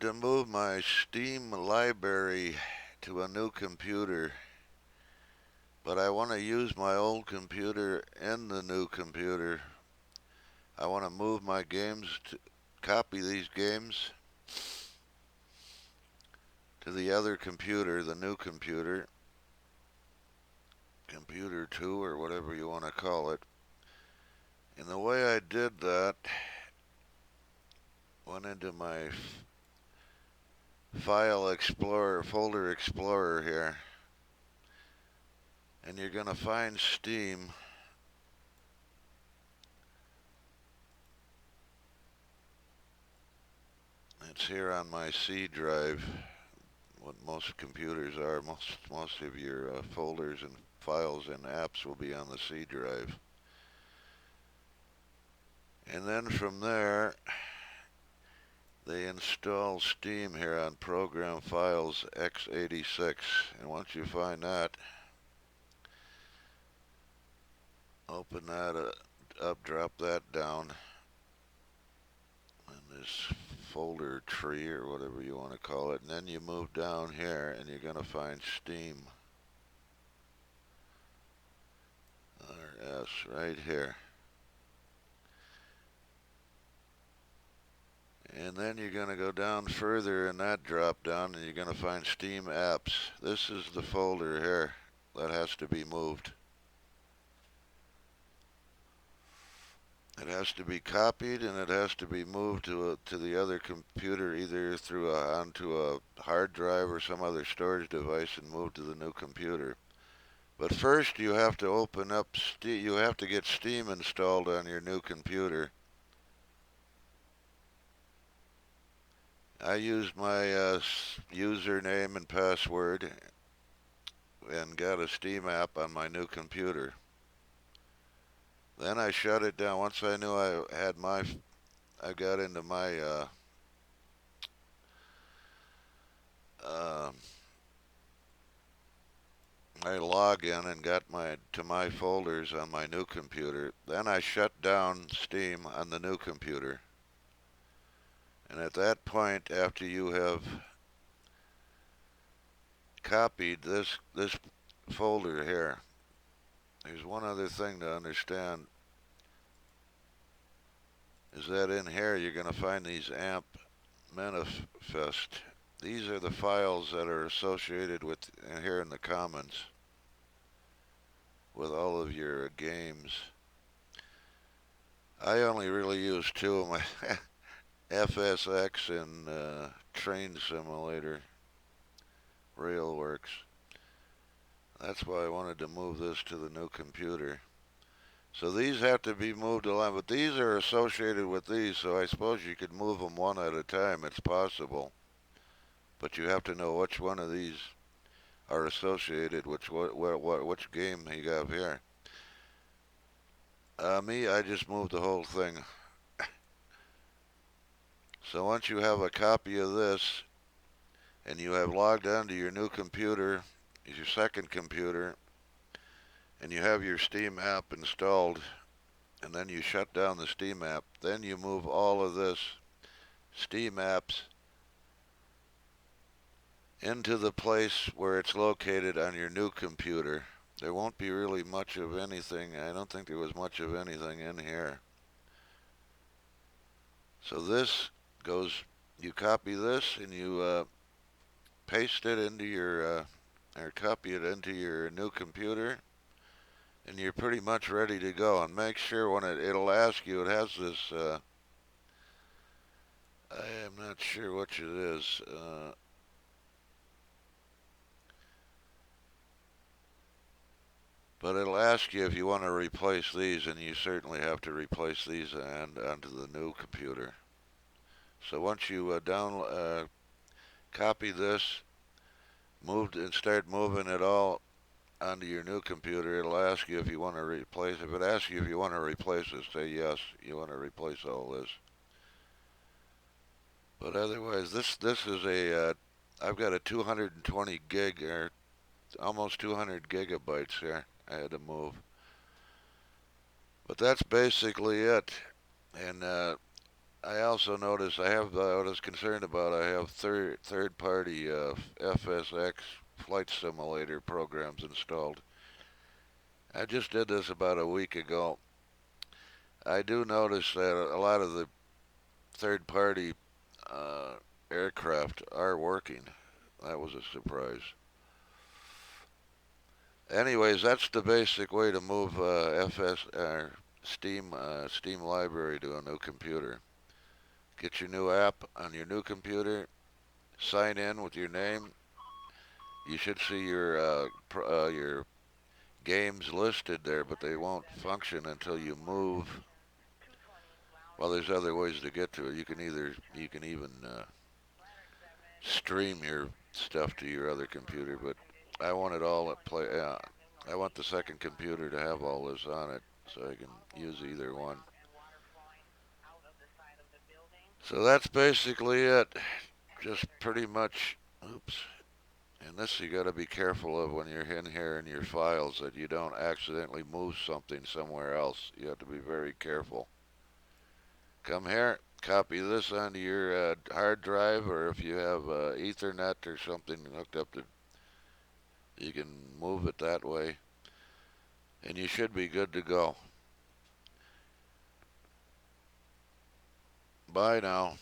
wanted to move my Steam library to a new computer, but I want to use my old computer in the new computer. I want to move my games to copy these games to the other computer, the new computer, computer 2 or whatever you want to call it. And the way I did that, went into my file explorer, folder explorer here, and you're going to find Steam. It's here on my C drive, what most computers are. Most of your folders and files and apps will be on the C drive. And then from there, they install Steam here on Program Files x86. And once you find that, open that up, drop that down in this folder tree or whatever you want to call it. And then you move down here and you're going to find Steam. RS right here. And then you're going to go down further in that drop down and you're going to find Steam Apps. This is the folder here that has to be moved. It has to be copied and it has to be moved to the other computer, either through onto a hard drive or some other storage device, and moved to the new computer. But first you have to open up Steam. You have to get Steam installed on your new computer. I used my username and password and got a Steam app on my new computer. Then I shut it down. Once I knew I got into my uh, my login and got to my folders on my new computer. Then I shut down Steam on the new computer. And at that point, after you have copied this folder here, there's one other thing to understand, is that in here you're going to find these AMP manifest. These are the files that are associated with here in the Commons with all of your games. I only really use two of my FSX and Train Simulator, Railworks. That's why I wanted to move this to the new computer. So these have to be moved along, but these are associated with these, so I suppose you could move them one at a time. It's possible. But you have to know which one of these are associated with which game you have here. I just moved the whole thing. So once you have a copy of this and you have logged onto your new computer, your second computer, and you have your Steam app installed, and then you shut down the Steam app, then you move all of this Steam apps into the place where it's located on your new computer. There won't be really much of anything. I don't think there was much of anything in here. So this goes, you copy this and you paste it into your, or copy it into your new computer, and you're pretty much ready to go. And make sure when it'll ask you, it has this, I am not sure which it is. But it'll ask you if you want to replace these, and you certainly have to replace these and onto the new computer. So once you copy this, moved and start moving it all onto your new computer, it'll ask you if you want to replace. If it asks you if you want to replace it, say yes, you want to replace all this. But otherwise, this is a I've got a 220 gig or almost 200 gigabytes here. I had to move. But that's basically it. And I also noticed I was concerned about I have third party FSX flight simulator programs installed. I just did this about a week ago. I do notice that a lot of the third party uh, aircraft are working. That was a surprise. Anyways, that's the basic way to move FS Steam library to a new computer. Get your new app on your new computer. Sign in with your name. You should see your games listed there, but they won't function until you move. Well, there's other ways to get to it. You can even stream your stuff to your other computer, but I want it all at play. I want the second computer to have all this on it, so I can use either one. So that's basically it. Just pretty much. Oops. And this you got to be careful of when you're in here in your files that you don't accidentally move something somewhere else. You have to be very careful. Come here, copy this onto your hard drive, or if you have Ethernet or something hooked up to, you can move it that way, and you should be good to go. Bye now.